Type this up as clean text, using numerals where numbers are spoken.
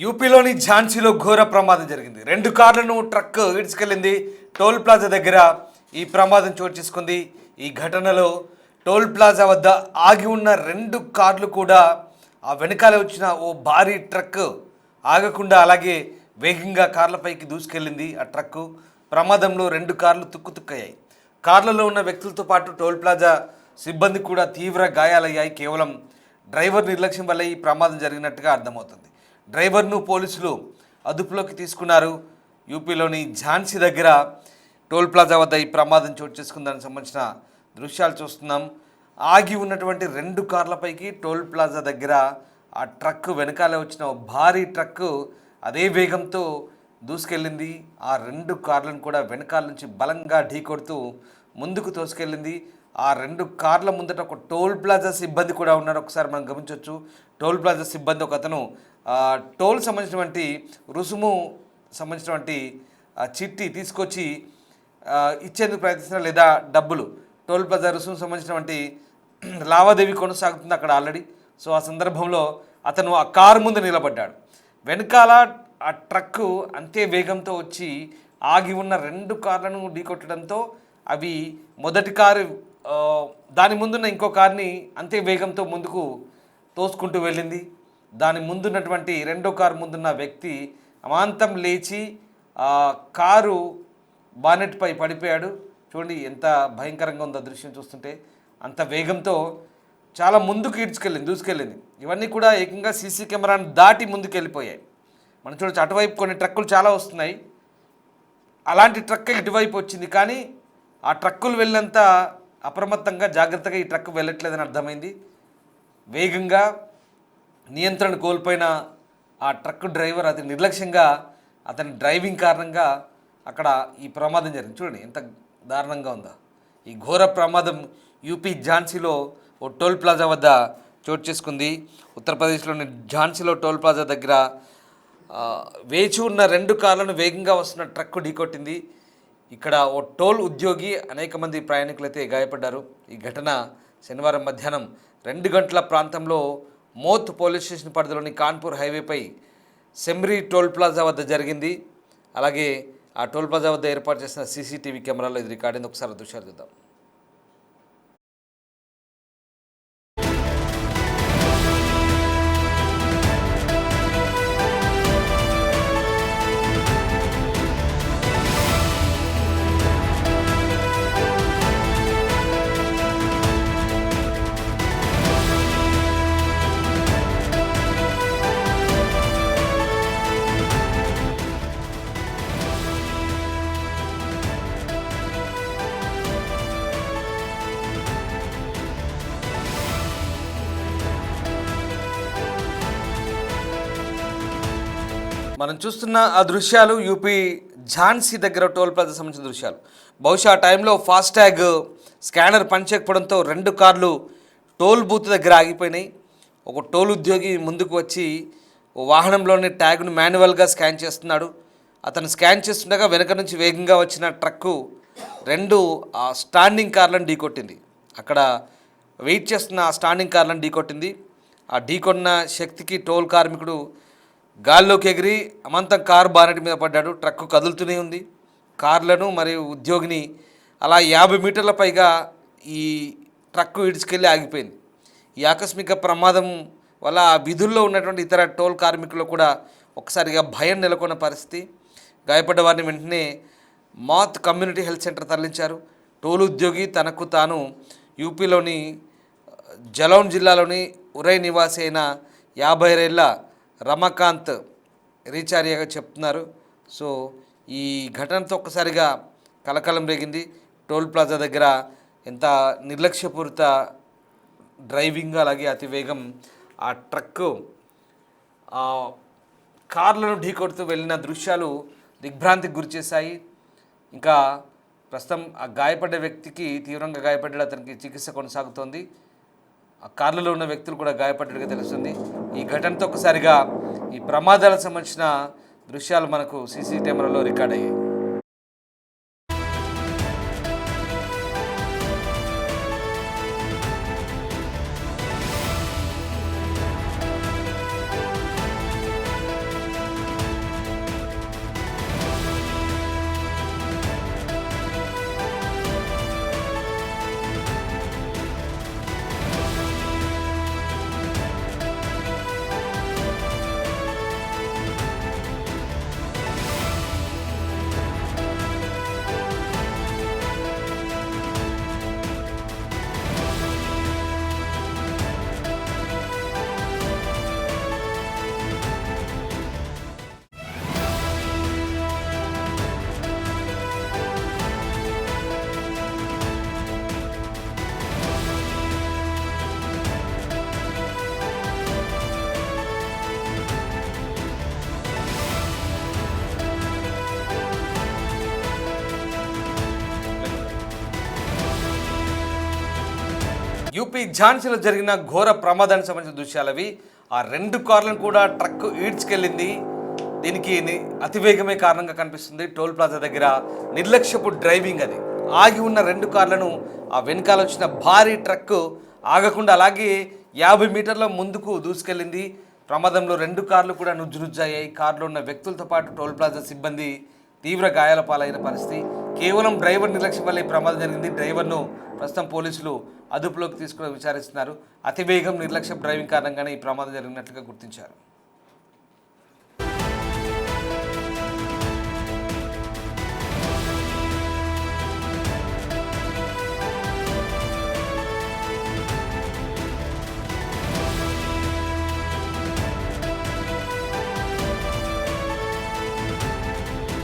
యూపీలోని ఝాన్సీలో ఘోర ప్రమాదం జరిగింది. 2 కార్లను ట్రక్ ఈడ్చుకెళ్ళింది. టోల్ ప్లాజా దగ్గర ఈ ప్రమాదం చోటు చేసుకుంది. ఈ ఘటనలో టోల్ ప్లాజా వద్ద ఆగి ఉన్న 2 కార్లు కూడా ఆ వెనకాలే వచ్చిన ఓ భారీ ట్రక్ ఆగకుండా అలాగే వేగంగా కార్లపైకి దూసుకెళ్ళింది. ఆ ట్రక్కు ప్రమాదంలో 2 కార్లు తుక్కుతుక్కయ్యాయి. కార్లలో ఉన్న వ్యక్తులతో పాటు టోల్ ప్లాజా సిబ్బంది కూడా తీవ్ర గాయాలయ్యాయి. కేవలం డ్రైవర్ నిర్లక్ష్యం వల్ల ఈ ప్రమాదం జరిగినట్టుగా అర్థమవుతుంది. డ్రైవర్ను పోలీసులు అదుపులోకి తీసుకున్నారు. యూపీలోని ఝాన్సీ దగ్గర టోల్ ప్లాజా వద్ద ఈ ప్రమాదం చోటు చేసుకుందానికి సంబంధించిన దృశ్యాలు చూస్తున్నాం. ఆగి ఉన్నటువంటి 2 కార్లపైకి టోల్ ప్లాజా దగ్గర ఆ ట్రక్ వెనకాలే వచ్చిన భారీ ట్రక్కు అదే వేగంతో దూసుకెళ్ళింది. ఆ 2 కార్లను కూడా వెనకాల నుంచి బలంగా ఢీకొడుతూ ముందుకు తోసుకెళ్ళింది. ఆ 2 కార్ల ముందట ఒక టోల్ ప్లాజా సిబ్బంది కూడా ఉన్నారు. ఒకసారి మనం గమనించవచ్చు. టోల్ ప్లాజా సిబ్బంది ఒక అతను టోల్ సంబంధించినటువంటి రుసుము సంబంధించినటువంటి చిట్టి తీసుకొచ్చి ఇచ్చేందుకు ప్రయత్నిస్తున్నారు, లేదా డబ్బులు టోల్ ప్లాజా రుసుము సంబంధించినటువంటి లావాదేవీ కొనసాగుతుంది అక్కడ ఆల్రెడీ. సో ఆ సందర్భంలో అతను ఆ కారు ముందు నిలబడ్డాడు. వెనకాల ఆ ట్రక్కు అంతే వేగంతో వచ్చి ఆగి ఉన్న 2 కార్లను ఢీకొట్టడంతో అవి మొదటి కారు దాని ముందున్న ఇంకో కార్ని అంతే వేగంతో ముందుకు తోసుకుంటూ వెళ్ళింది. దాని ముందున్నటువంటి 2వ కారు ముందున్న వ్యక్తి అమాంతం లేచి కారు బానెట్పై పడిపోయాడు. చూడండి ఎంత భయంకరంగా ఉందో దృశ్యం చూస్తుంటే. అంత వేగంతో చాలా ముందుకు దూసుకెళ్ళింది. ఇవన్నీ కూడా ఏకంగా సీసీ కెమెరాను దాటి ముందుకు వెళ్ళిపోయాయి. మనం చూడొచ్చు, అటువైపు కొన్ని ట్రక్కులు చాలా వస్తున్నాయి. అలాంటి ట్రక్ ఇటువైపు వచ్చింది, కానీ ఆ ట్రక్కులు వెళ్ళినంత అప్రమత్తంగా జాగ్రత్తగా ఈ ట్రక్ వెళ్ళట్లేదని అర్థమైంది. వేగంగా నియంత్రణ కోల్పోయిన ఆ ట్రక్ డ్రైవర్ అతి నిర్లక్ష్యంగా అతని డ్రైవింగ్ కారణంగా అక్కడ ఈ ప్రమాదం జరిగింది. చూడండి ఎంత దారుణంగా ఉందో. ఈ ఘోర ప్రమాదం యూపీ ఝాన్సీలో ఓ టోల్ ప్లాజా వద్ద చోటు చేసుకుంది. ఉత్తరప్రదేశ్లోని ఝాన్సీలో టోల్ ప్లాజా దగ్గర వేచి ఉన్న 2 కార్లను వేగంగా వస్తున్న ట్రక్కు ఢీకొట్టింది. ఇక్కడ ఓ టోల్ ఉద్యోగి, అనేక మంది ప్రయాణికులైతే గాయపడ్డారు. ఈ ఘటన శనివారం మధ్యాహ్నం 2 గంటల ప్రాంతంలో మోత్ పోలీస్ స్టేషన్ పరిధిలోని కాన్పూర్ హైవేపై సెమ్రీ టోల్ ప్లాజా వద్ద జరిగింది. అలాగే ఆ టోల్ ప్లాజా వద్ద ఏర్పాటు చేసిన సీసీటీవీ కెమెరాలో ఇది రికార్డ్ అయింది. ఒకసారి దృశ్యాలు చూద్దాం. మనం చూస్తున్న ఆ దృశ్యాలు యూపీ ఝాన్సీ దగ్గర టోల్ ప్లాజా సంబంధించిన దృశ్యాలు. బహుశా ఆ టైంలో ఫాస్టాగ్ స్కానర్ పనిచేయకపోవడంతో 2 కార్లు టోల్ బూత్ దగ్గర ఆగిపోయినాయి. ఒక టోల్ ఉద్యోగి ముందుకు వచ్చి వాహనంలోని ట్యాగ్ను మాన్యువల్గా స్కాన్ చేస్తున్నాడు. అతను స్కాన్ చేస్తుండగా వెనక నుంచి వేగంగా వచ్చిన ట్రక్కు 2 స్టాండింగ్ కార్లను ఢీకొట్టింది. అక్కడ వెయిట్ చేస్తున్న ఆ స్టాండింగ్ కార్లను ఢీకొట్టింది. ఆ ఢీకొన్న శక్తికి టోల్ కార్మికుడు గాల్లోకి ఎగిరి అమాంతం కారు బానెట్ మీద పడ్డాడు. ట్రక్కు కదులుతూనే ఉంది. కార్లను మరియు ఉద్యోగిని అలా 50 మీటర్ల పైగా ఈ ట్రక్కు ఇడ్చుకెళ్ళి ఆగిపోయింది. ఈ ఆకస్మిక ప్రమాదం వల్ల ఆ విధుల్లో ఉన్నటువంటి ఇతర టోల్ కార్మికులు కూడా ఒకసారిగా భయం నెలకొన్న పరిస్థితి. గాయపడ్డ వారిని వెంటనే మాత్ కమ్యూనిటీ హెల్త్ సెంటర్ తరలించారు. టోల్ ఉద్యోగి తనకు తాను యూపీలోని జలౌన్ జిల్లాలోని ఉరై నివాసి అయిన 52 ఏళ్ల రమాకాంత్ రీచార్యగా చెప్తున్నారు. సో ఈ ఘటనతో ఒక్కసారిగా కలకలం రేగింది. టోల్ ప్లాజా దగ్గర ఎంత నిర్లక్ష్యపూరిత డ్రైవింగ్, అలాగే అతివేగం ఆ ట్రక్కు కార్లను ఢీకొడుతూ వెళ్ళిన దృశ్యాలు దిగ్భ్రాంతికి గురిచేశాయి. ఇంకా ప్రస్తుతం ఆ గాయపడ్డ వ్యక్తికి తీవ్రంగా గాయపడ్డాడు. అతనికి చికిత్స కొనసాగుతోంది. ఆ కార్లలో ఉన్న వ్యక్తులు కూడా గాయపడ్డట్టుగా తెలుస్తుంది. ఈ ఘటనతో ఒకసారిగా ఈ ప్రమాదాలకు సంబంధించిన దృశ్యాలు మనకు సీసీ కెమెరాలో రికార్డ్ అయ్యాయి. యూపీ ఝాన్సీలో జరిగిన ఘోర ప్రమాదానికి సంబంధించిన దృశ్యాలవి. ఆ 2 కార్లను కూడా ట్రక్ ఈడ్చుకెళ్ళింది. దీనికి అతివేగమే కారణంగా కనిపిస్తుంది. టోల్ ప్లాజా దగ్గర నిర్లక్ష్యపు డ్రైవింగ్ అది. ఆగి ఉన్న 2 కార్లను ఆ వెనకాల వచ్చిన భారీ ట్రక్ ఆగకుండా అలాగే 50 మీటర్ల ముందుకు దూసుకెళ్ళింది. ప్రమాదంలో 2 కార్లు కూడా నుజ్జునుజ్జయ్యాయి. కారులో ఉన్న వ్యక్తులతో పాటు టోల్ ప్లాజా సిబ్బంది తీవ్ర గాయాల పాలైన పరిస్థితి. కేవలం డ్రైవర్ నిర్లక్ష్యం వల్ల ఈ ప్రమాదం జరిగింది. డ్రైవర్ను ప్రస్తుతం పోలీసులు అదుపులోకి తీసుకుని విచారిస్తున్నారు. అతివేగం నిర్లక్ష్య డ్రైవింగ్ కారణంగానే ఈ ప్రమాదం జరిగినట్లుగా గుర్తించారు.